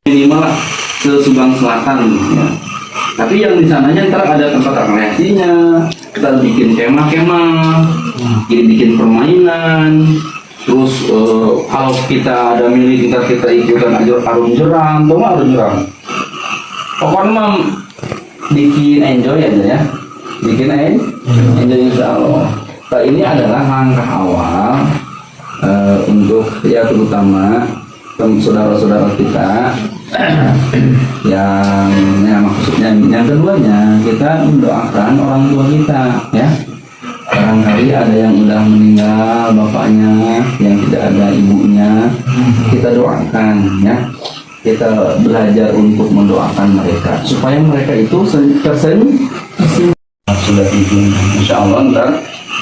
minimal ke Subang Selatan ya. Tapi yang di sananya ntar ada tempat rekreasinya, kita bikin kemah-kemah, bikin permainan. Terus kalau kita ada milik kita ikutan aja arung jeram, tuh arung jeram. Pokoknya mah bikin enjoy aja ya, bikin enjoy insya Allah. Nah, ini adalah langkah awal untuk ya terutama saudara-saudara kita yang ya, maksudnya yang keduanya kita mendoakan orang tua kita ya. Barangkali ada yang udah meninggal bapaknya, yang tidak ada ibunya, kita doakan ya. Kita belajar untuk mendoakan mereka supaya mereka itu tersenyum. Sudah izin, insya Allah ntar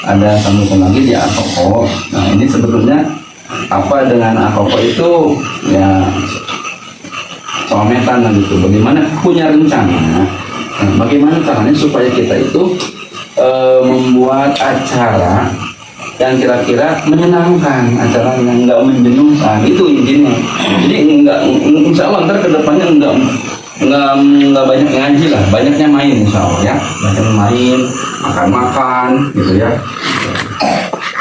ada sambutan lagi di Akoko. Nah ini sebetulnya apa dengan Akoko itu ya sometan gitu. Bagaimana punya rencana? Nah, bagaimana caranya supaya kita itu membuat acara yang kira-kira menyenangkan, acara yang enggak menjenuhkan, itu intinya. Jadi enggak, insya Allah ntar kedepannya enggak banyak ngaji lah, banyaknya main insya Allah ya, banyaknya main, makan-makan gitu ya.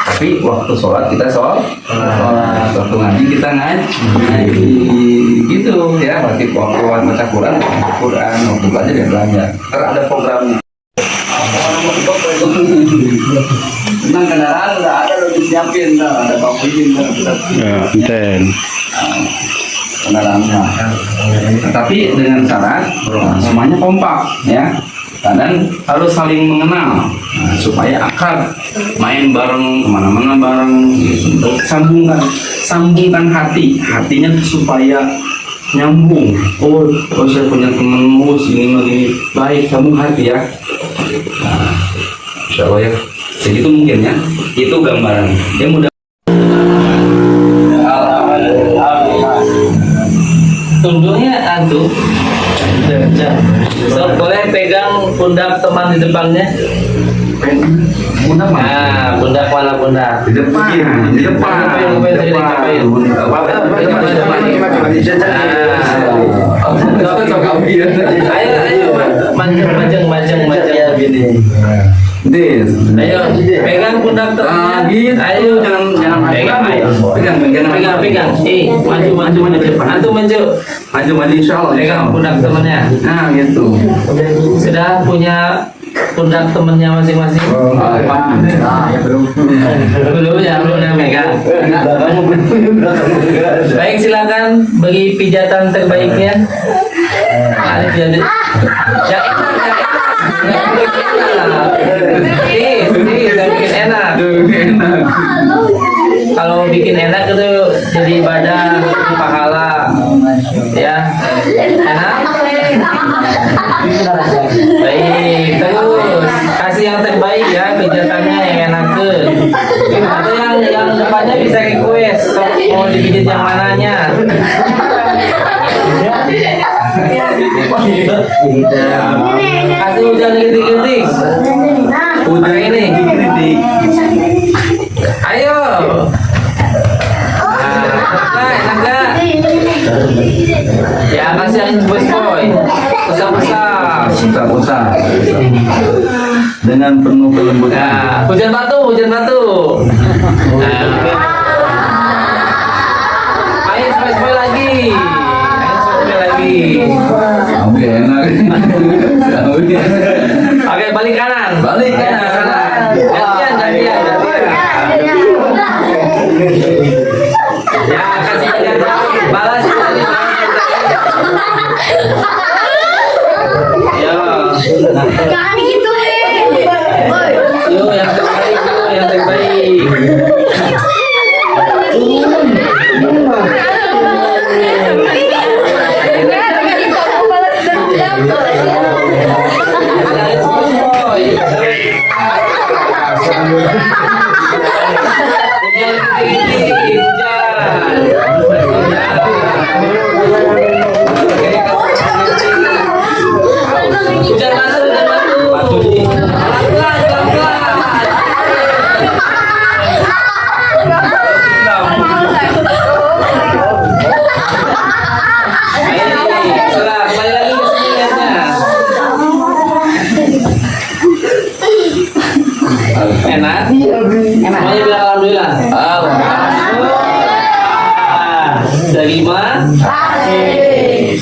Tapi waktu sholat kita sholat, waktu ngaji kita ngaji, gitu ya. Waktu baca Quran, waktu belajar ya belajar. Ntar ada programnya. Tentang kendaraan udah ada, udah disiapin, ada pampin, kendaraannya. Tapi dengan syarat semuanya kompak ya, dan harus saling mengenal supaya akrab, main bareng, kemana-mana bareng, gitu. Sambungkan hatinya supaya nyambung. Oh saya punya temen ini baik, sambung hati ya. Nah, insya Allah ya, segitu mungkin ya, itu gambaran yang mudah. Tunduknya antum, so, boleh pegang pundak teman di depannya. Pundak mana? Nah, pundak mana pundak? Di depan. Ayo, manjang ya gini. Ayo, pegang pundak temannya. Ayo, jangan pegang. Pegang. Maju insya Allah. Pegang pundak temannya. Nah gitu. Sudah punya pundak temennya masing-masing? Belum yang megang. Baik, silakan bagi pijatan terbaiknya. Yang bikin enak. Kalau bikin enak itu jadi ibadah, pahala, ya. Enak. Baik, terus kasih yang terbaik ya, pijatannya yang enakan. Atau yang depannya bisa request mau dipijit yang mananya. Kasih hujan kritik. Hujan ini kritik. Ayo. Enak gak? Ya kasih yang boy. Usah. Dengan penuh kelembutan. Nah, hujan batu. Ayo spray lagi. Oke, enak. Oke, balik kanan. Gantian. Ya, kasih balas tadi. Ya. Jangan gitu Yuk, yang terbaik. Baik.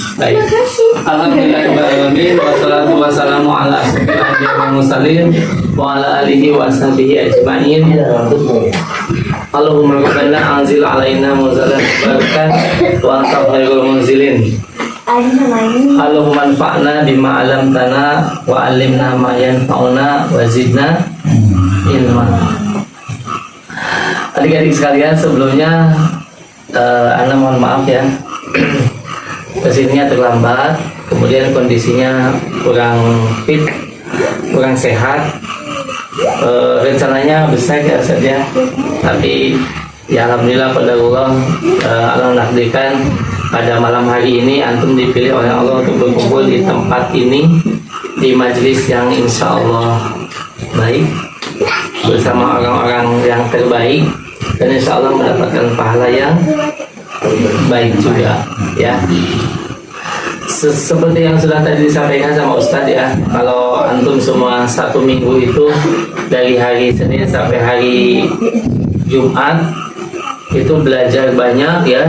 Alhamdulillahirrahmanirrahim. Wassalatu wassalamu ala asyrofil anbiya'i wal mursalin wa ala alihi wa sahbihi ajma'in. Allahumma rabbana anzil alaina munzalan mubarakan wa anta khairul munzilin. Allahumma anfa'na bima 'allamtana wa 'allimna ma yanfa'una wa zidna ilma. Adik-adik sekalian, sebelumnya Ana mohon maaf ya, kesininya terlambat, kemudian kondisinya kurang fit, kurang sehat. Rencananya besar ya saja, tapi ya alhamdulillah pada Allah, Allah menakdirkan pada malam hari ini antum dipilih oleh Allah untuk berkumpul di tempat ini, di majelis yang insya Allah baik, bersama orang-orang yang terbaik, dan insya Allah mendapatkan pahala yang baik juga ya. Seperti yang sudah tadi disampaikan sama Ustadz ya, kalau antum semua satu minggu itu dari hari Senin sampai hari Jumat itu belajar banyak ya,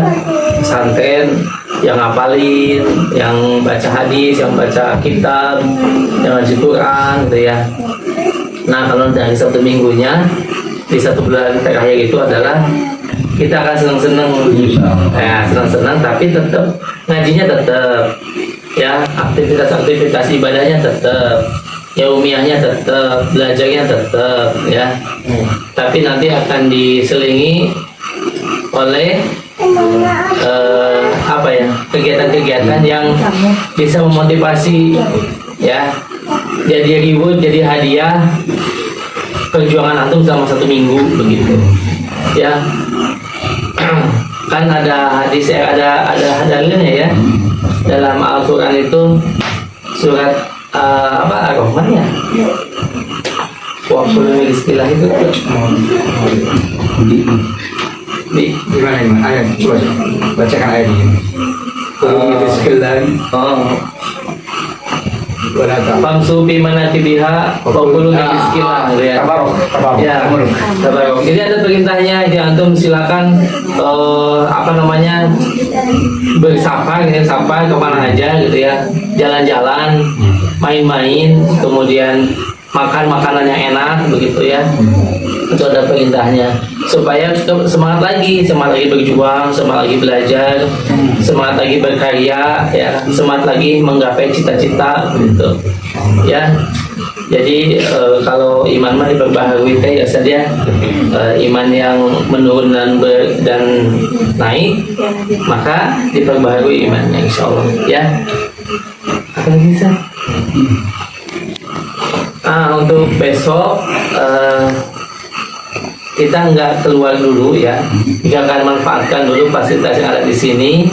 pesantren, yang ngapalin, yang baca hadis, yang baca kitab, yang ngaji Quran gitu ya. Nah kalau dari satu minggunya di satu bulan terakhir itu adalah kita akan senang-senang, ya senang-senang, tapi tetap ngajinya tetap, ya aktivitas ibadahnya tetap, yaumiyahnya tetap, belajarnya tetap, ya. Tapi nanti akan diselingi oleh apa ya, kegiatan-kegiatan yang bisa memotivasi, ya. Jadi reward, jadi hadiah perjuangan antum selama satu minggu begitu, ya. Kan ada hadis, ada dalilnya ya dalam Al-Quran itu surat apa Ar-Rahman ya, waktu istilah itu di Gimana ini? Ayat, coba bacakan ayat ini. Famsu bi manakibiha wa qulu biiskilah ya. Ya. Tabarok. Jadi ada perintahnya, jadi antum silakan apa namanya bersafar, gitu, safar kemana aja gitu ya, jalan-jalan, main-main, kemudian makan makanan yang enak begitu ya. Itu ada perintahnya supaya semangat lagi berjuang, semangat lagi belajar, semangat lagi berkarya, ya, semangat lagi menggapai cita-cita gitu ya. Jadi kalau iman mah diperbaharui teh ya saja, iman yang menurun dan naik maka diperbaharui imannya insyaallah ya. Apa lagi sih? Untuk besok kita nggak keluar dulu ya, kita akan manfaatkan dulu fasilitas yang ada di sini,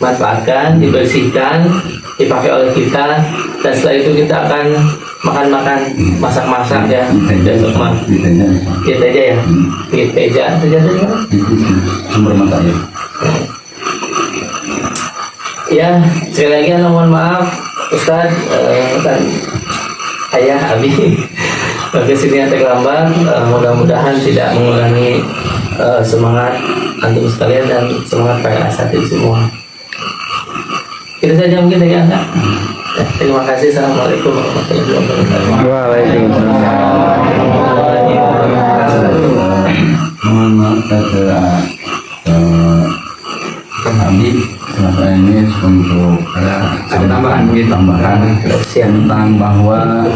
dimanfaatkan, dibersihkan, dipakai oleh kita, dan setelah itu kita akan makan-makan, masak-masak ya. Besok mah kita aja ya, kita aja sumber mata ya. Ya, sekali lagi mohon maaf Ustaz dan Ayah Abi kesini yang terlambat. Mudah-mudahan tidak mengurangi semangat antum sekalian dan semangat para asatidz semua. Itu saja mungkin ya. Terima kasih. Assalamualaikum warahmatullahi wabarakatuh. Mohon maaf kami selama ini untuk ada tambahan tentang bahwa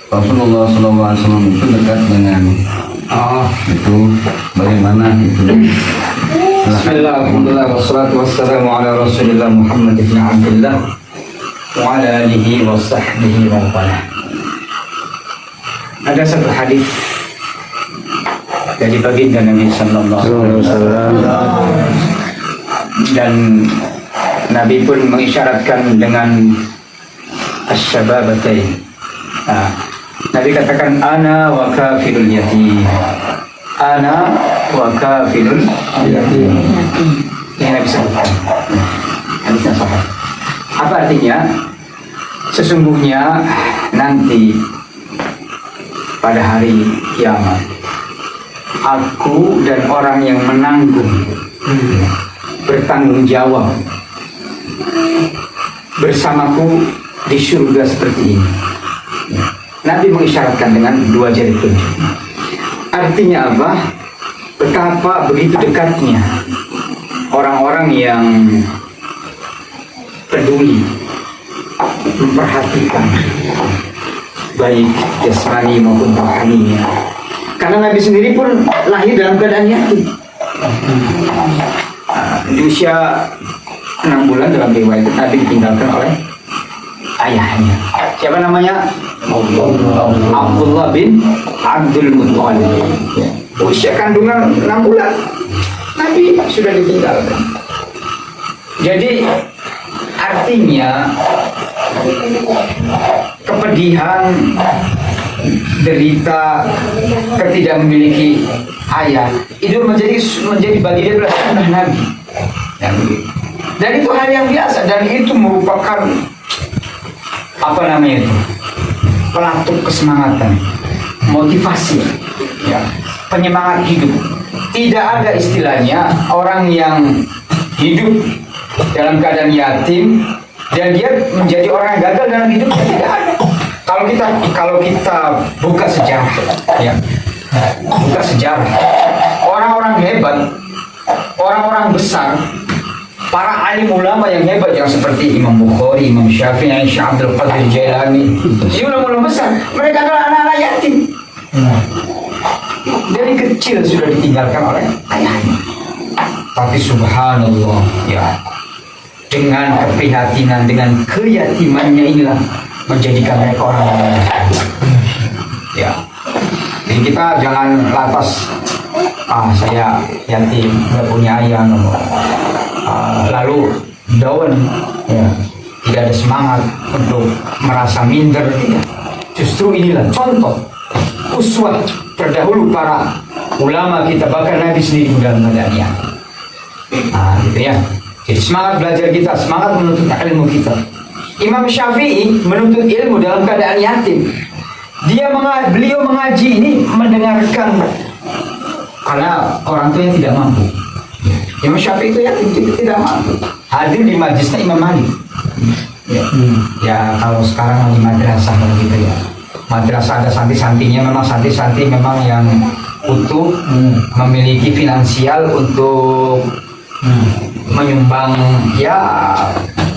Rasulullah SAW itu dekat dengan itu bagaimana itu. Bismillah, alhamdulillah, wassalatu wassalamu ala rasulillah Muhammad ibn Abdullah wa ala alihi wa sahbihi wa wala. Ada satu hadis dari baginda Nabi sallallahu alaihi wasallam, dan Nabi pun mengisyaratkan dengan asy-syababatain. Nabi katakan ana wa kafilul yatim, ana wa kafilul yatim. Ini Nabi sebutkan hadisnya sahih. Apa artinya? Sesungguhnya nanti pada hari kiamat aku dan orang yang menanggung bertanggung jawab bersamaku di surga seperti ini. Nabi mengisyaratkan dengan dua jari telunjuk. Artinya apa? Betapa begitu dekatnya orang-orang yang peduli, memperhatikan baik jasmani maupun rohaninya. Karena Nabi sendiri pun lahir dalam keadaan yatim. Di usia 6 bulan dalam riwayat Nabi ditinggalkan oleh ayahnya. Siapa namanya? Abdullah bin Abdul Muttalib. Usia kandungan 6 bulan Nabi sudah ditinggalkan. Jadi artinya kepedihan, derita, ketidak memiliki ayah itu menjadi bagi dia adalah sunnah Nabi. Dan itu hal yang biasa, dan itu merupakan apa namanya itu, pelatuk kesemangatan, motivasi, ya, penyemangat hidup. Tidak ada istilahnya orang yang hidup dalam keadaan yatim dan dia menjadi orang yang gagal dalam hidupnya, tidak ada. Kalau kita buka sejarah, ya, buka sejarah, orang-orang hebat, orang-orang besar, para alim ulama yang hebat yang seperti Imam Bukhari, Imam Syafi'i, Syekh Abdul Qadir Jailani, ini ulama-ulama besar, mereka adalah anak-anak yatim. Dari kecil sudah ditinggalkan oleh ayahnya. Tapi subhanallah, ya, dengan keprihatinan, dengan keyatimannya inilah menjadikan mereka orang-orang ya. Jadi kita jangan lantas saya yatim, nggak punya ayah, lalu down, ya, tidak ada semangat untuk merasa minder. Justru inilah contoh uswah terdahulu para ulama kita, bahkan Nabi sendiri dalam keadaannya. Gitu ya. Jadi semangat belajar kita, semangat menuntut ilmu kita. Imam Syafi'i menuntut ilmu dalam keadaan yatim. Beliau mengaji ini mendengarkan karena orang tuanya tidak mampu. Imam Syafi'i itu yatim, tidak mampu. Hadir di majlisnya Imam Malik. Ya kalau sekarang di madrasah gitu ya. Madrasah ada santri-santrinya, memang santri-santri memang yang utuh, memiliki finansial untuk menyumbang, ya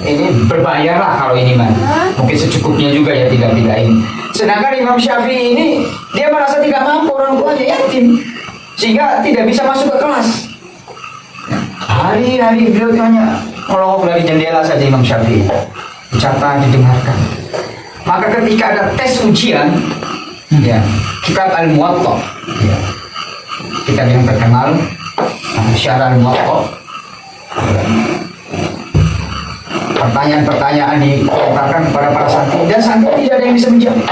ini berbayar lah kalau ini mah, mungkin secukupnya juga ya, tidak ini. Sedangkan Imam Syafi'i ini dia merasa tidak mampu, orang tuanya yatim, sehingga tidak bisa masuk ke kelas. Hari-hari beliau hanya melongok dari jendela saja Imam Syafi'i, dicatat, didengarkan. Maka ketika ada tes ujian, ya, kitab Al-Muwatta, ya, kitab yang terkenal, Syarah Al-Muwatta, pertanyaan-pertanyaan dilontarkan kepada para santri, dan santri tidak ada yang bisa menjawab.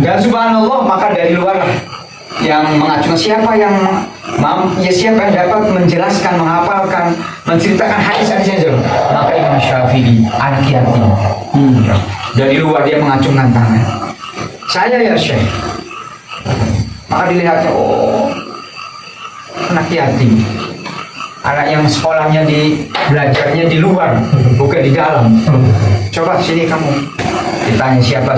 Dan subhanallah, maka dari luar yang mengajukan siapa yang dapat menjelaskan, menghafalkan, menceritakan hadis-hadis yang jauh, maka Imam Syafi'i, anak yatim. Dari luar dia mengacungkan tangan, saya ya Syekh. Maka dilihatnya, oh, anak yatim, anak yang sekolahnya belajarnya di luar, bukan di dalam. Coba sini kamu, ditanya siapa.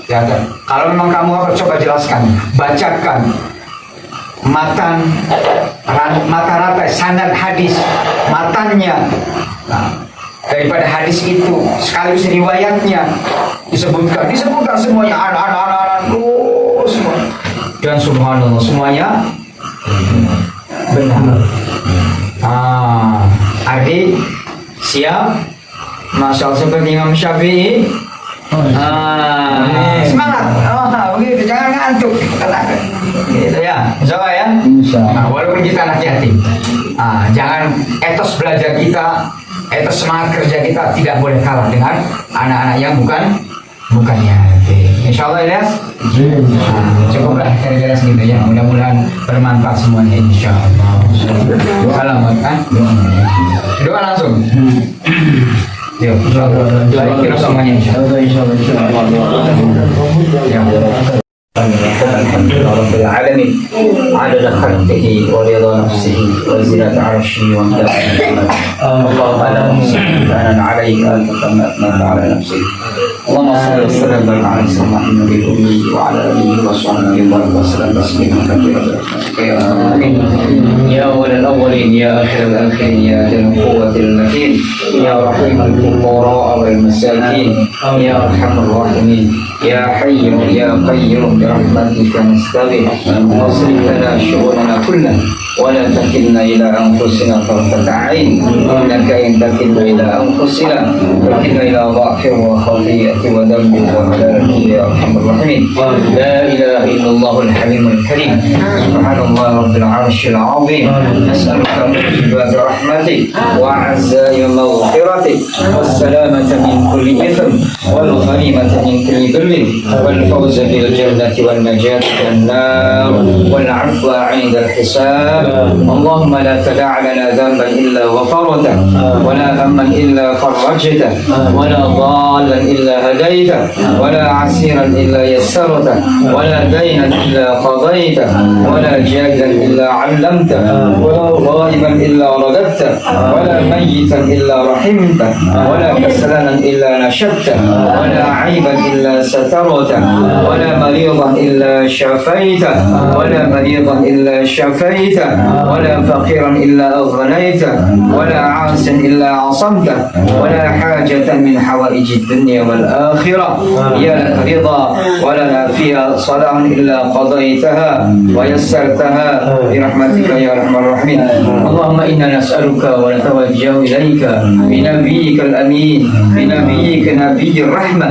Ya, kalau memang kamu apa, coba jelaskan, bacakan matan rata sanad hadis, matannya. Daripada hadis itu sekaligus riwayatnya disebutkan semuanya, anak-anak semua, dan subhanallah semuanya benar. Adik siap, masya Allah, seperti Imam Syafi'i. Semangat, begitu, jangan ngantuk, gitu ya, coba ya. Walaupun kita anak yatim, jangan etos belajar kita, etos semangat kerja kita tidak boleh kalah dengan anak-anak yang bukan yatim. Insya Allah ya, cukuplah kira-kira segitu ya. Mudah-mudahan bermanfaat semuanya, insya Allah. Selamat kan? Doa langsung. Yuk, doa kira semuanya insya Allah. الحمد لله رب العالمين عدد خلقه ورضا نفسه وزنة عرشه وامتلاء نعمته. اللهم لا نحصي ثناء عليك انت كما اثنيت على نفسك. اللهم صل وسلم وبارك على سيدنا محمد الامي وعلى اله وصحبه وسلم تسليما كثيرا برحمتك يا ارحم الراحمين. يا اول الاولين يا اخر الاخرين يا ذا القوه المتين يا رحيم الفقراء والمساكين يا ارحم الراحمين يا حي يا قيوم برحمتك نستغيث واصلح لنا شؤوننا كلها ولا تكلنا الى انفسنا طرفه عين انك ان تكلنا الى انفسنا تكلنا الى ضعف وخطيئه وذنب وهلاك يا ارحم الراحمين. لا اله الا الله الحليم الكريم سبحان الله رب العرش العظيم. نسالك موجبات رحمتك وعزائم مغفرتك والسلامه من كل اثم والغنيمه من كل بر والفوز بالجنة والنجاة من النار والعفو عند الحساب. اللهم لا تدع لنا ذنبا إلا غفرته ولا هما إلا فرجته ولا ضالا إلا هديته ولا عسيرا إلا يسرته ولا دينا إلا قضيته ولا جاهلا إلا علمته ولا غائبا إلا رددته ولا ميتا إلا رحمته ولا كسلانا إلا نشدته ولا عيبا إلا سترته ولا مريضا إلا شفيته ولا مريضا إلا شفيته ولا فقيرا إلا أغنيته ولا عاصا إلا عصمته ولا حاجة من حوائج الدنيا والآخرة هي لك رضا ولنا فيها صلاح إلا قضيتها ويسرتها برحمتك يا أرحم الراحمين. اللهم إنا نسألك ونتوجه إليك بنبيك الأمين بنبيك نبي الرحمة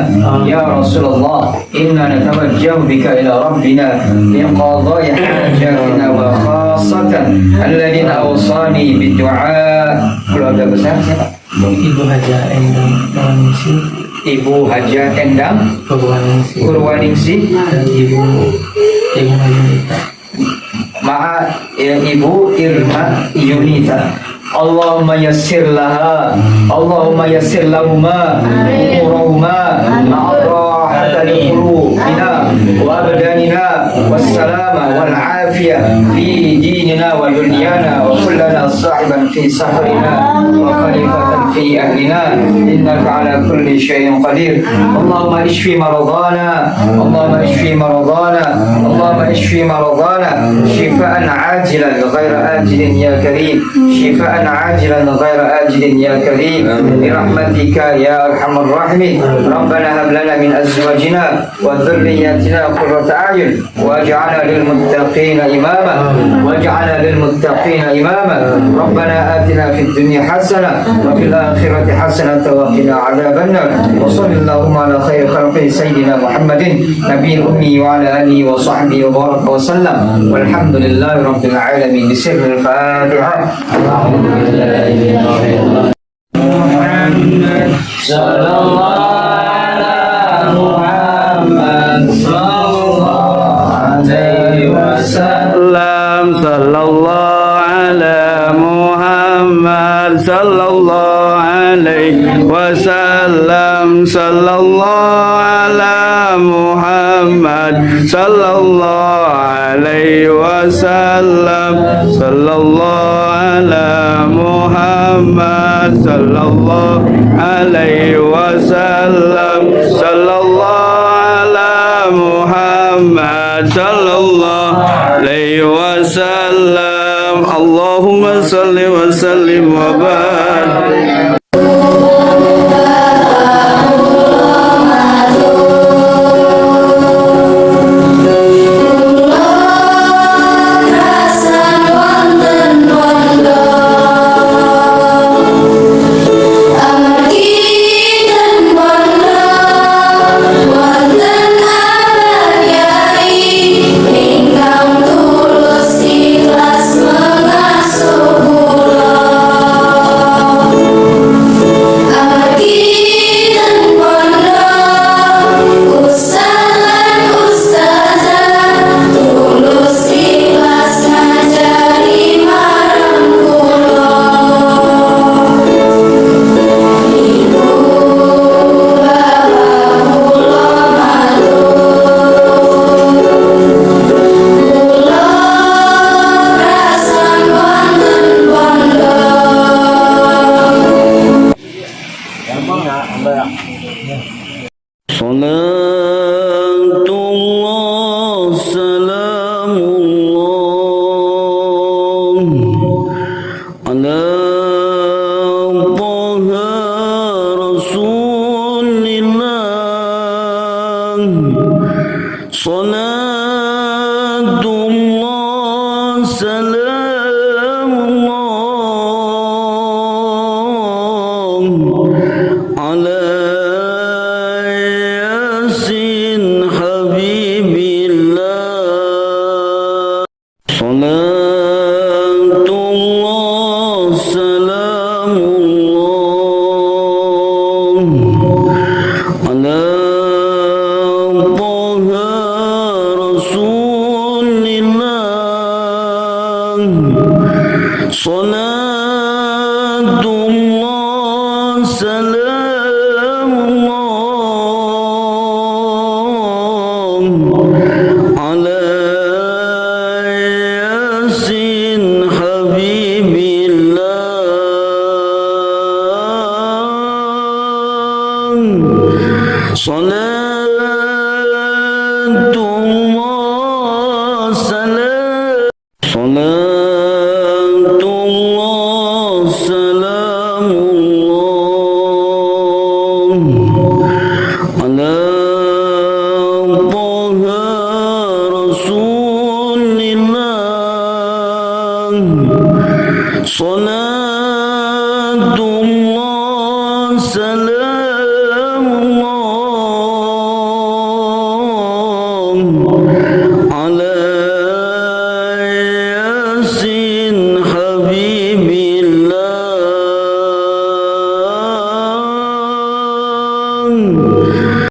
يا رسول الله. إنا نتوجه بك إلى ربنا لقضاء حاجاتنا وخاصة الذين أوصاني بالدعاء. Keluarga besar siapa? Ibu Haja Endang Purwaningsih, Ibu Haja Endang Purwaningsih dan Ibu Yunita. Ibu Irma Yunita. Allahumma yassir laha Allahumma yassir lahuma umurahuma ma'arahata li qulubina wa abdanina wassalama wal afiyah fi dinina wa dunyana wa kullana sahiban fi sahrina wa khalifatan fi ahlina innaka ala kulli syai'in qadir. Allahumma ishfi maradana Allahumma ishfi maradana Allahumma ishfi maradana shifaan ajilan ghaira ajilin ya karim shifaan عاجلا غير آجل يا كريم برحمتك يا أرحم الراحمين. ربنا هب لنا من أزواجنا وذرياتنا قرة أعين واجعلنا للمتقين إماما واجعلنا للمتقين إماما. ربنا آتنا في الدنيا حسنة وفي الآخرة حسنة وقنا عذاب النار. وصل اللهم على خير خلقه سيدنا محمد نبي الأمي وعلى آله وصحبه وبارك وسلم والحمد لله رب العالمين. بسر الفاتحة. Muhammad sallallahu ala Muhammad sallallahu alaihi wasallam sallallahu ala Muhammad sallallahu alaihi wasallam sallallahu ala Muhammad sallallahu alaihi wasallam sallallahu ala Muhammad sallallahu alaihi wasallam sallallahu ala Muhammad sallallahu alaihi wasallam. Allahumma salli wa sallim wa barik. Ikhlas mengasuh pulau. صلاة الله سلام الله على ياسين حبيب الله صلاة الله سلام صلاة الله سلام الله على طه رسول الله صلاة الله سلام الله على ياسين حبيب الله